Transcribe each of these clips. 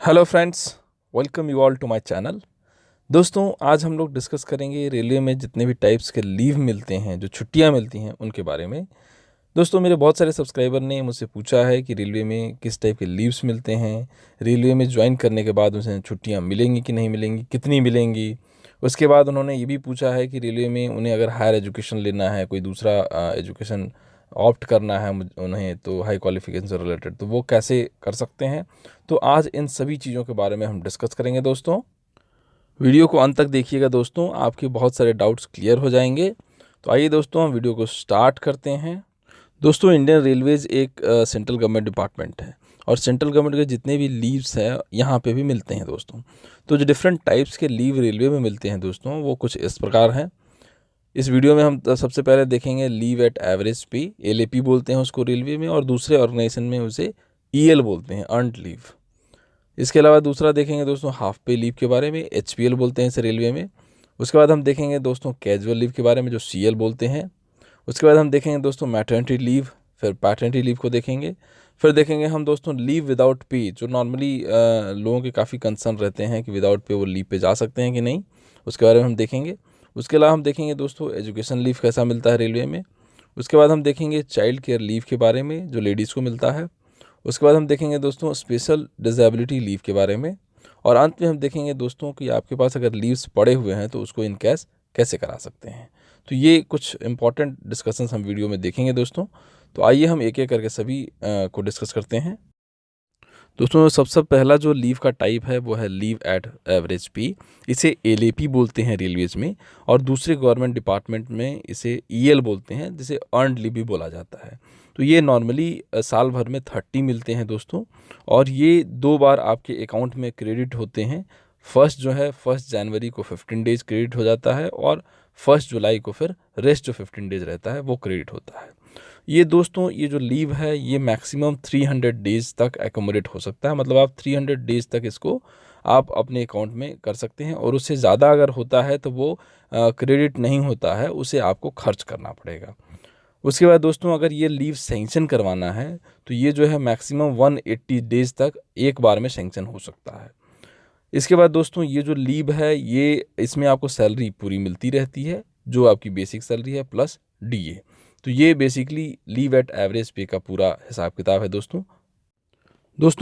Hello friends, welcome you all to my channel. दोस्तों, आज हम लोग डिस्कस करेंगे रेलवे में जितने भी टाइप्स के लीव मिलते हैं, जो छुट्टियां मिलती हैं, उनके बारे में। दोस्तों, मेरे बहुत सारे सब्सक्राइबर ने मुझसे पूछा है कि रेलवे में किस टाइप के लीव्स मिलते हैं, रेलवे में ज्वाइन करने के बाद उन्हें छुट्टियां मिलेंगी कि नहीं मिलेंगी, कितनी मिलेंगी। उसके बाद उन्होंने ये भी पूछा है कि रेलवे में उन्हें अगर हायर एजुकेशन लेना है, कोई दूसरा एजुकेशन ऑप्ट करना है उन्हें, तो हाई क्वालिफिकेशन से रिलेटेड, तो वो कैसे कर सकते हैं। तो आज इन सभी चीज़ों के बारे में हम डिस्कस करेंगे दोस्तों। वीडियो को अंत तक देखिएगा दोस्तों, आपके बहुत सारे डाउट्स क्लियर हो जाएंगे। तो आइए दोस्तों, हम वीडियो को स्टार्ट करते हैं। दोस्तों, इंडियन रेलवेज़ एक सेंट्रल गवर्नमेंट डिपार्टमेंट है और सेंट्रल गवर्नमेंट के जितने भी लीव्स हैं यहाँ पे भी मिलते हैं दोस्तों। तो जो डिफरेंट टाइप्स के लीव रेलवे में मिलते हैं दोस्तों, वो कुछ इस प्रकार हैं। इस वीडियो में हम सबसे पहले देखेंगे लीव एट एवरेज पे, एलएपी बोलते हैं उसको रेलवे में, और दूसरे ऑर्गेनाइजेशन में उसे ईएल बोलते हैं, अर्नड लीव। इसके अलावा दूसरा देखेंगे दोस्तों हाफ पे लीव के बारे में, एचपीएल बोलते हैं इसे रेलवे में। उसके बाद हम देखेंगे दोस्तों कैजुअल लीव के बारे में, जो सीएल बोलते हैं। उसके बाद हम देखेंगे दोस्तों मैटरनिटी लीव, फिर पैटर्निटी लीव को देखेंगे। फिर देखेंगे हम दोस्तों लीव विदाउट पे, जो नॉर्मली लोगों के काफ़ी कंसर्न रहते हैं कि विदाउट पे वो लीव पे जा सकते हैं कि नहीं, उसके बारे में हम देखेंगे। उसके अलावा हम देखेंगे दोस्तों एजुकेशन लीव कैसा मिलता है रेलवे में। उसके बाद हम देखेंगे चाइल्ड केयर लीव के बारे में, जो लेडीज़ को मिलता है। उसके बाद हम देखेंगे दोस्तों स्पेशल डिसेबिलिटी लीव के बारे में। और अंत में हम देखेंगे दोस्तों कि आपके पास अगर लीव्स पड़े हुए हैं तो उसको इन कैश कैसे करा सकते हैं। तो ये कुछ इंपॉर्टेंट डिस्कशंस हम वीडियो में देखेंगे दोस्तों। तो आइए हम एक एक करके सभी को डिस्कस करते हैं। दोस्तों, सबसे पहला जो लीव का टाइप है वो है लीव एट एवरेज पे। इसे एलएपी बोलते हैं रेलवेज में, और दूसरे गवर्नमेंट डिपार्टमेंट में इसे ईएल बोलते हैं, जिसे अर्नड लीव भी बोला जाता है। तो ये नॉर्मली साल भर में 30 मिलते हैं दोस्तों, और ये 2 बार आपके अकाउंट में क्रेडिट होते हैं। फर्स्ट जो है 1 जनवरी को 15 डेज क्रेडिट हो जाता है, और 1 जुलाई को फिर रेस्ट जो 15 डेज रहता है वो क्रेडिट होता है। ये दोस्तों, ये जो लीव है ये मैक्सिमम 300 डेज तक एकोमोडेट हो सकता है। मतलब आप 300 डेज तक इसको आप अपने अकाउंट में कर सकते हैं, और उससे ज़्यादा अगर होता है तो वो क्रेडिट नहीं होता है, उसे आपको खर्च करना पड़ेगा। उसके बाद दोस्तों, अगर ये लीव सेंक्शन करवाना है तो ये जो है मैक्सिमम 180 डेज तक एक बार में सेंक्शन हो सकता है। इसके बाद दोस्तों, ये जो लीव है ये इसमें आपको सैलरी पूरी मिलती रहती है, जो आपकी बेसिक सैलरी है प्लस डीए। तो ये बेसिकली लीव एट एवरेज पे का पूरा हिसाब किताब है दोस्तों।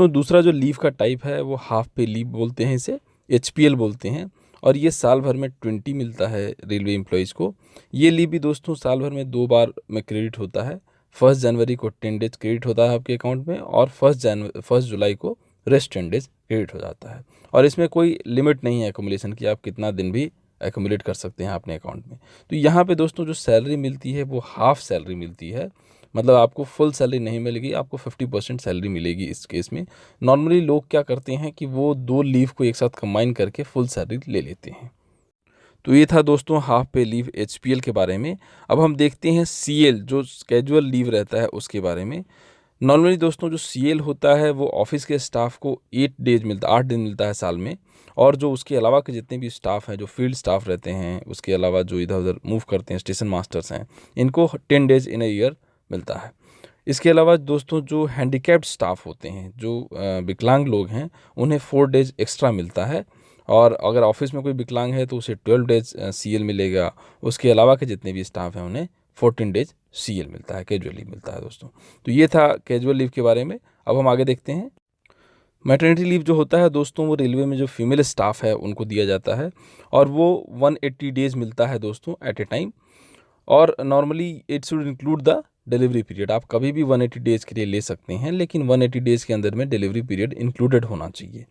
दूसरा जो लीव का टाइप है वो हाफ पे लीव बोलते हैं, इसे एचपीएल बोलते हैं, और ये साल भर में 20 मिलता है रेलवे एम्प्लॉयज़ को। ये लीव भी दोस्तों साल भर में 2 बार में क्रेडिट होता है। 1 जनवरी को 10 डेज क्रेडिट होता है आपके अकाउंट में, और 1 जुलाई को रेस्ट 10 डेज क्रेडिट हो जाता है। और इसमें कोई लिमिट नहीं है एकोमोडेशन की, आप कितना दिन भी एकोमोडेट कर सकते हैं अपने अकाउंट में। तो यहाँ पे दोस्तों जो सैलरी मिलती है वो हाफ सैलरी मिलती है। मतलब आपको फुल सैलरी नहीं मिलेगी, आपको 50% सैलरी मिलेगी इस केस में। नॉर्मली लोग क्या करते हैं कि वो 2 लीव को एक साथ कंबाइन करके फुल सैलरी ले लेते हैं। तो ये था दोस्तों हाफ पे लीव एचपीएल के बारे में। अब हम देखते हैं सीएल, जो कैजुअल लीव रहता है, उसके बारे में। नॉर्मली दोस्तों जो सीएल होता है वो ऑफिस के स्टाफ को 8 दिन मिलता है साल में। और जो उसके अलावा के जितने भी स्टाफ हैं, जो फील्ड स्टाफ रहते हैं, उसके अलावा जो इधर उधर मूव करते हैं, स्टेशन मास्टर्स हैं, इनको 10 डेज इन अ ईयर मिलता है। इसके अलावा दोस्तों जो हैंडीकैप्ड स्टाफ होते हैं, जो विकलांग लोग हैं, उन्हें 4 डेज एक्स्ट्रा मिलता है। और अगर ऑफिस में कोई विकलांग है तो उसे 12 डेज सीएल मिलेगा। उसके अलावा के जितने भी स्टाफ हैं उन्हें 14 डेज सीएल मिलता है, कैजुअल लीव मिलता है दोस्तों। तो ये था कैजुअल लीव के बारे में। अब हम आगे देखते हैं। मैटरनिटी लीव जो होता है दोस्तों, वो रेलवे में जो फीमेल स्टाफ है उनको दिया जाता है, और वो 180 डेज मिलता है दोस्तों एट ए टाइम। और normally it should include the delivery period. आप कभी भी 180 डेज़ के लिए ले सकते हैं, लेकिन 180 डेज़ के अंदर में डिलीवरी पीरियड इंक्लूडेड होना चाहिए।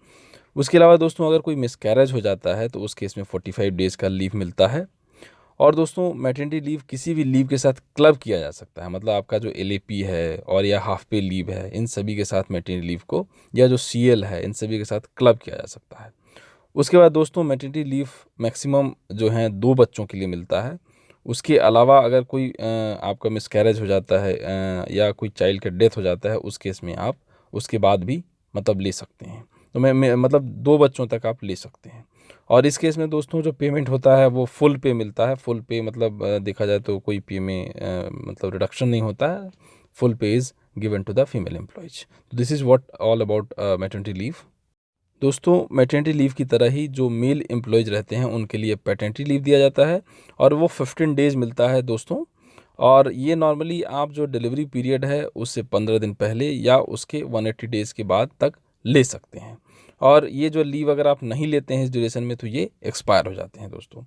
उसके अलावा दोस्तों अगर कोई मिसकैरेज हो जाता है तो उस केस में 45 डेज़ का लीव मिलता है। और दोस्तों मैटरनिटी लीव किसी भी लीव के साथ क्लब किया जा सकता है। मतलब आपका जो एलएपी है और या हाफ पे लीव है, इन सभी के साथ मैटरनिटी लीव को, या जो सीएल है, इन सभी के साथ क्लब किया जा सकता है। उसके बाद दोस्तों मैटरनिटी लीव मैक्सिमम जो है 2 बच्चों के लिए मिलता है। उसके अलावा अगर कोई आपका मिसकैरेज हो जाता है या कोई चाइल्ड का डेथ हो जाता है, उस केस में आप उसके बाद भी मतलब ले सकते हैं। तो मैं मतलब 2 बच्चों तक आप ले सकते हैं। और इस केस में दोस्तों जो पेमेंट होता है वो फुल पे मिलता है। फुल पे मतलब देखा जाए तो कोई पे में मतलब रिडक्शन नहीं होता है। Full pay is given to the female employees. This is what all about maternity leave. दोस्तों मैटरनिटी लीव की तरह ही जो मेल एम्प्लॉयज़ रहते हैं उनके लिए पैटर्निटी लीव दिया जाता है और वो 15 डेज़ मिलता है दोस्तों। और ये नॉर्मली आप जो डिलीवरी पीरियड है उससे 15 दिन पहले या उसके 180 डेज़ के बाद तक ले सकते हैं। और ये जो लीव अगर आप नहीं लेते हैं इस ड्यूरेशन में तो ये एक्सपायर हो जाते हैं दोस्तों।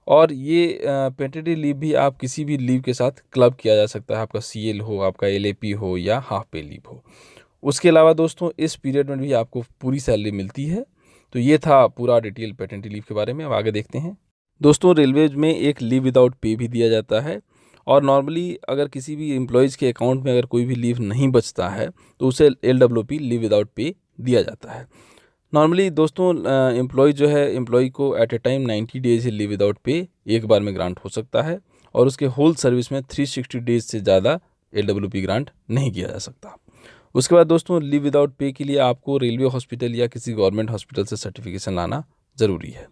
और ये पैटर्निटी लीव भी आप किसी भी लीव के साथ क्लब किया जा सकता है, आपका CL हो, आपका LAP हो या हाफ पे लीव हो। उसके अलावा दोस्तों इस पीरियड में भी आपको पूरी सैलरी मिलती है। तो ये था पूरा डिटेल पैटर्निटी लीव के बारे में। अब आगे देखते हैं। दोस्तों रेलवेज में एक लीव विदाउट पे भी दिया जाता है और नॉर्मली अगर किसी भी एम्प्लॉयज़ के अकाउंट में अगर कोई भी लीव नहीं बचता है तो उसे LWP लीव विदाउट पे दिया जाता है। नॉर्मली दोस्तों एम्प्लॉय जो है एम्प्लॉय को at a time 90 days leave without pay एक बार में ग्रांट हो सकता है और उसके होल सर्विस में 360 डेज से ज़्यादा LWP ग्रांट नहीं किया जा सकता। उसके बाद दोस्तों लीव विदाउट पे के लिए आपको रेलवे हॉस्पिटल या किसी गवर्नमेंट हॉस्पिटल से सर्टिफिकेशन लाना ज़रूरी है।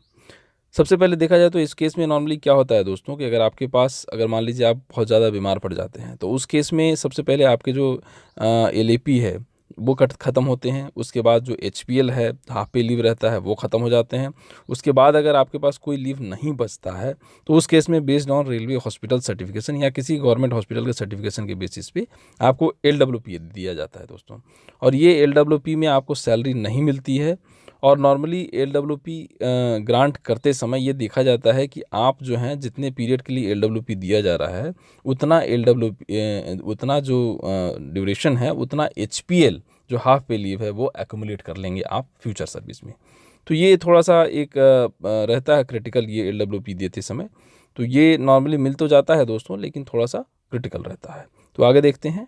सबसे पहले देखा जाए तो इस केस में नॉर्मली क्या होता है दोस्तों कि अगर आपके पास अगर मान लीजिए आप बहुत ज़्यादा बीमार पड़ जाते हैं तो उस केस में सबसे पहले आपके जो LAP है वो ख़त्म होते हैं। उसके बाद जो HPL है, हाफ पे लीव रहता है, वो ख़त्म हो जाते हैं। उसके बाद अगर आपके पास कोई लीव नहीं बचता है तो उस केस में based on railway hospital certification या किसी गवर्नमेंट हॉस्पिटल के सर्टिफिकेशन के बेसिस पे आपको LWP दिया जाता है दोस्तों। और ये LWP में आपको सैलरी नहीं मिलती है और नॉर्मली LWP ग्रांट करते समय ये देखा जाता है कि आप जो हैं जितने पीरियड के लिए LWP दिया जा रहा है उतना जो ड्यूरेशन है उतना HPL जो हाफ पे लीव है वो एक्यूमुलेट कर लेंगे आप फ्यूचर सर्विस में। तो ये थोड़ा सा एक रहता है क्रिटिकल ये LWP देते समय। तो ये नॉर्मली मिल तो जाता है दोस्तों लेकिन थोड़ा सा क्रिटिकल रहता है। तो आगे देखते हैं।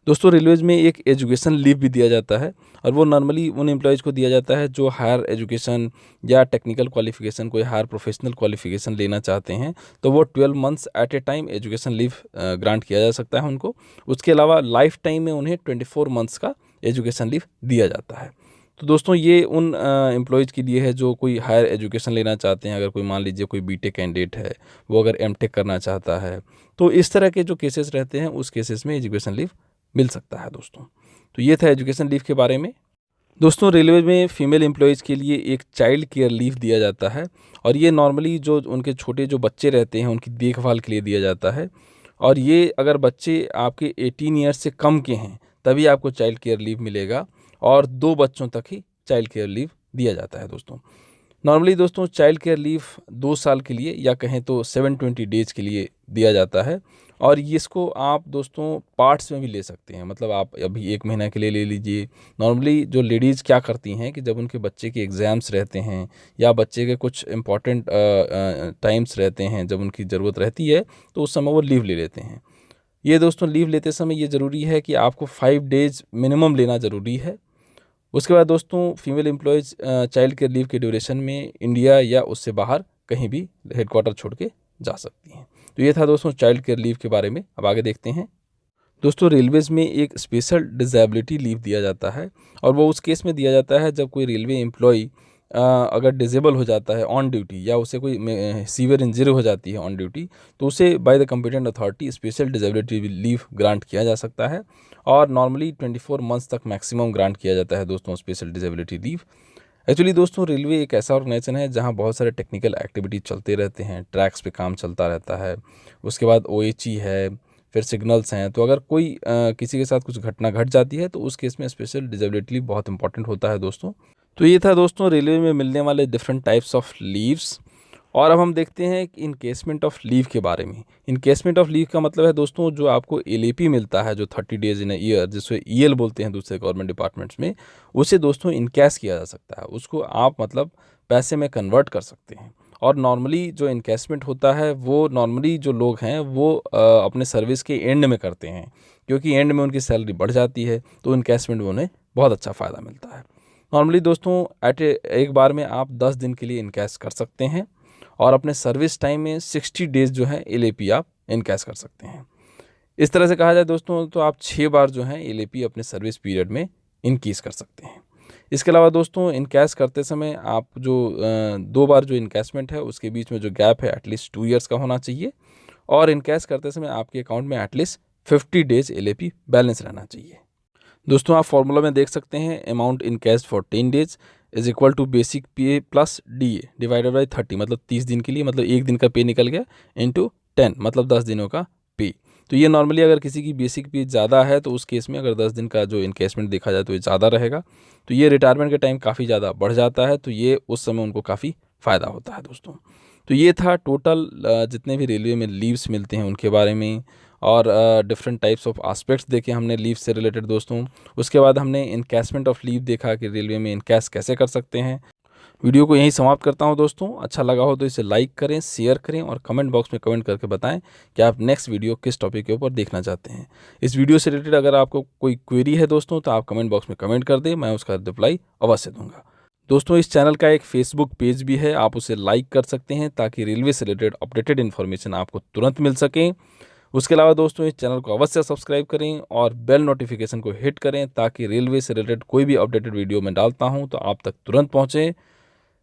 दोस्तों रेलवेज में एक एजुकेशन लीव भी दिया जाता है और वो नॉर्मली उन एम्प्लॉयज़ को दिया जाता है जो हायर एजुकेशन या टेक्निकल क्वालिफिकेशन कोई हायर प्रोफेशनल क्वालिफिकेशन लेना चाहते हैं तो वो 12 months at a time education leave grant किया जा सकता है उनको। उसके अलावा लाइफ टाइम में उन्हें 24 मंथ्स का एजुकेशन लीव दिया जाता है। तो दोस्तों ये उन एम्प्लॉयज़ के लिए है जो कोई हायर एजुकेशन लेना चाहते हैं। अगर कोई मान लीजिए कोई BTech कैंडिडेट है वो अगर MTech करना चाहता है तो इस तरह के जो केसेस रहते हैं उस केसेस में एजुकेशन लीव मिल सकता है दोस्तों। तो ये था एजुकेशन लीव के बारे में। दोस्तों रेलवे में फ़ीमेल एम्प्लॉयज़ के लिए एक चाइल्ड केयर लीव दिया जाता है और ये नॉर्मली जो उनके छोटे जो बच्चे रहते हैं उनकी देखभाल के लिए दिया जाता है। और ये अगर बच्चे आपके 18 ईयर्स से कम के हैं तभी आपको चाइल्ड केयर लीव मिलेगा और 2 बच्चों तक ही चाइल्ड केयर लीव दिया जाता है दोस्तों। नॉर्मली दोस्तों चाइल्ड केयर लीव 2 साल के लिए या कहें तो 720 डेज़ के लिए दिया जाता है और इसको आप दोस्तों पार्ट्स में भी ले सकते हैं। मतलब आप अभी 1 महीना के लिए ले लीजिए। नॉर्मली जो लेडीज़ क्या करती हैं कि जब उनके बच्चे के एग्ज़ाम्स रहते हैं या बच्चे के कुछ इम्पॉर्टेंट टाइम्स रहते हैं जब उनकी ज़रूरत रहती है तो उस समय वो लीव ले लेते हैं। ये दोस्तों लीव लेते समय ये ज़रूरी है कि आपको 5 डेज़ मिनिमम लेना ज़रूरी है। उसके बाद दोस्तों female employees child care leave के ड्यूरेशन में इंडिया या उससे बाहर कहीं भी हेडक्वार्टर छोड़ के जा सकती हैं। तो ये था दोस्तों चाइल्ड केयर लीव के बारे में। अब आगे देखते हैं। दोस्तों रेलवेज़ में एक स्पेशल डिसेबिलिटी लीव दिया जाता है और वो उस केस में दिया जाता है जब कोई रेलवे एम्प्लॉय अगर डिसेबल हो जाता है ऑन ड्यूटी या उसे कोई सीवियर इंजरी हो जाती है ऑन ड्यूटी तो उसे by the competent authority special disability leave grant किया जा सकता है और नॉर्मली 24 मंथ्स तक मैक्सिमम ग्रांट किया जाता है दोस्तों स्पेशल डिसेबिलिटी लीव। एक्चुअली दोस्तों रेलवे एक ऐसा ऑर्गेनाइजेशन है जहां बहुत सारे टेक्निकल एक्टिविटी चलते रहते हैं, ट्रैक्स पे काम चलता रहता है। उसके बाद OHE है, फिर सिग्नल्स हैं। तो अगर कोई किसी के साथ कुछ घटना घट जाती है तो उस केस में स्पेशल डिसेबिलिटी लीव बहुत इंपॉर्टेंट होता है दोस्तों। तो ये था दोस्तों रेलवे में मिलने वाले डिफरेंट टाइप्स ऑफ लीव्स। और अब हम देखते हैं इनकेसमेंट ऑफ लीव के बारे में। इनकेसमेंट ऑफ लीव का मतलब है दोस्तों जो आपको LAP मिलता है जो 30 डेज इन अ ईयर जिसे EL बोलते हैं दूसरे गवर्नमेंट डिपार्टमेंट्स में, उसे दोस्तों इनकैश किया जा सकता है। उसको आप मतलब पैसे में कन्वर्ट कर सकते हैं। और नॉर्मली जो इनकेसमेंट होता है वो नॉर्मली जो लोग हैं वो अपने सर्विस के एंड में करते हैं क्योंकि एंड में उनकी सैलरी बढ़ जाती है तो इनकेसमेंट में उन्हें बहुत अच्छा फ़ायदा मिलता है। नॉर्मली दोस्तों एक बार में आप 10 दिन के लिए इनकैश कर सकते हैं और अपने सर्विस टाइम में 60 डेज़ जो है LAP आप इनकैश कर सकते हैं। इस तरह से कहा जाए दोस्तों तो आप 6 बार जो है LAP अपने सर्विस पीरियड में इनकेस कर सकते हैं। इसके अलावा दोस्तों इनकैश करते समय आप जो 2 बार जो इनकैशमेंट है उसके बीच में जो गैप है एटलीस्ट 2 ईयर्स का होना चाहिए और इनकैश करते समय आपके अकाउंट में एटलीस्ट 50 डेज़ LAP बैलेंस रहना चाहिए। दोस्तों आप फॉर्मूला में देख सकते हैं amount in cash for 10 days is equal to basic pay plus DA divided by 30, मतलब 30 दिन के लिए, मतलब एक दिन का पे निकल गया, इंटू 10 मतलब 10 दिनों का पे। तो ये नॉर्मली अगर किसी की बेसिक पे ज़्यादा है तो उस केस में अगर 10 दिन का जो इनकेसमेंट देखा जाए तो ये ज़्यादा रहेगा, तो ये रिटायरमेंट के टाइम काफ़ी ज़्यादा बढ़ जाता है, तो ये उस समय उनको काफ़ी फ़ायदा होता है दोस्तों। तो ये था टोटल जितने भी रेलवे में लीव्स मिलते हैं उनके बारे में, और डिफरेंट टाइप्स ऑफ एस्पेक्ट्स देखे हमने लीव से रिलेटेड दोस्तों। उसके बाद हमने इनकैशमेंट ऑफ लीव देखा कि रेलवे में इनकैश कैसे कर सकते हैं। वीडियो को यहीं समाप्त करता हूं दोस्तों। अच्छा लगा हो तो इसे लाइक करें, शेयर करें और कमेंट बॉक्स में कमेंट करके बताएं कि आप नेक्स्ट वीडियो किस टॉपिक के ऊपर देखना चाहते हैं। इस वीडियो से रिलेटेड अगर आपको कोई क्वेरी है दोस्तों तो आप कमेंट बॉक्स में कमेंट कर दें, मैं उसका रिप्लाई अवश्य दूंगा। दोस्तों इस चैनल का एक फेसबुक पेज भी है, आप उसे लाइक कर सकते हैं ताकि रेलवे से रिलेटेड अपडेटेड इन्फॉर्मेशन आपको तुरंत मिल सके। उसके अलावा दोस्तों इस चैनल को अवश्य सब्सक्राइब करें और बेल नोटिफिकेशन को हिट करें ताकि रेलवे से रिलेटेड कोई भी अपडेटेड वीडियो मैं डालता हूं तो आप तक तुरंत पहुंचे।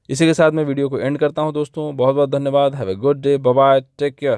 इसी के साथ मैं वीडियो को एंड करता हूं दोस्तों। बहुत बहुत धन्यवाद। Have a good day, bye bye, take care.